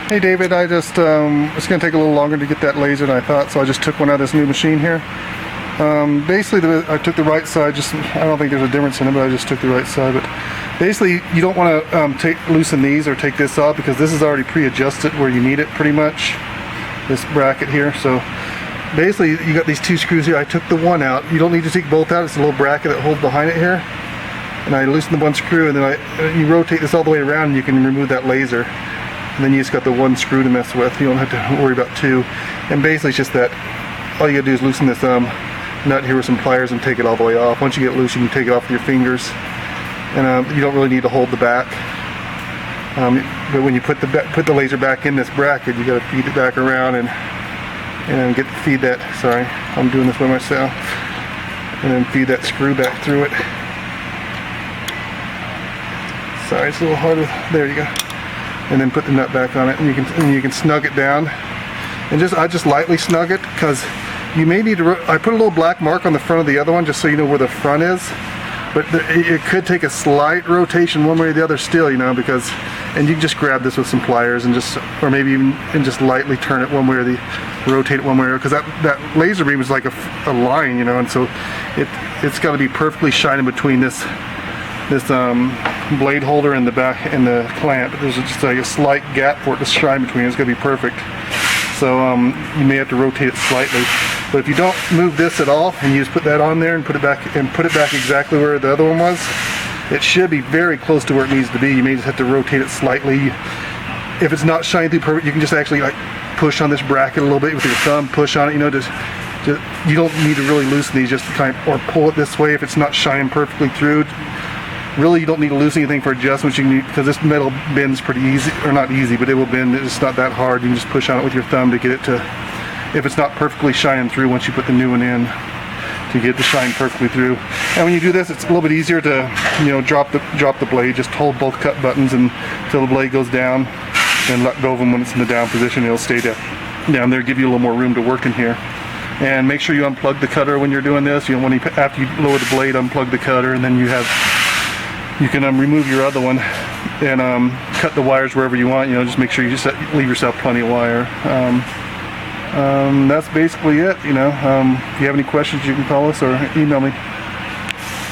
Hey David, it's going to take a little longer to get that laser than I thought, so I just took one out of this new machine here. Basically, I took the right side. I don't think there's a difference in it, but I just took the right side. But basically, you don't want to loosen these or take this off because this is already pre-adjusted where you need it pretty much. This bracket here. So basically, you got these two screws here. I took the one out. You don't need to take both out. It's a little bracket that holds behind it here. And I loosened the one screw, and then you rotate this all the way around, and you can remove that laser. And then you just got the one screw to mess with. You don't have to worry about two. And basically it's just that all you gotta do is loosen this nut here with some pliers and take it all the way off. Once you get loose, you can take it off with your fingers. And you don't really need to hold the back. But when you put the laser back in this bracket, you gotta feed it back around and feed that, sorry, I'm doing this by myself. And then feed that screw back through it. Sorry, it's a little harder. There you go. And then put the nut back on it, and you can snug it down. And I just lightly snug it because you may need to. I put a little black mark on the front of the other one just so you know where the front is. But it could take a slight rotation one way or the other still, you know, because. And you can just grab this with some pliers and or maybe even just lightly turn it one way or rotate it one way or because that laser beam is like a line, you know, and so it's got to be perfectly shining between this blade holder and the back and the clamp. There's just like a slight gap for it to shine between. It's gonna be perfect. So you may have to rotate it slightly. But if you don't move this at all and you just put that on there and put it back exactly where the other one was, it should be very close to where it needs to be. You may just have to rotate it slightly. If it's not shining through perfect, you can just actually like push on this bracket a little bit with your thumb. Push on it, you know, just you don't need to really loosen these. Just kind of, or pull it this way if it's not shining perfectly through. Really, you don't need to loosen anything for adjustments. Because this metal bends pretty easy, or not easy, but it will bend. It's not that hard. You can just push on it with your thumb to get it to, if it's not perfectly shining through once you put the new one in, to get it to shine perfectly through. And when you do this, it's a little bit easier to, you know, drop the blade. Just hold both cut buttons until the blade goes down, and let go of them when it's in the down position. It'll stay down there, give you a little more room to work in here. And make sure you unplug the cutter when you're doing this. You know, after you lower the blade, unplug the cutter, and then you can remove your other one and cut the wires wherever you want. You know, just make sure you just leave yourself plenty of wire. That's basically it. You know, if you have any questions, you can call us or email me.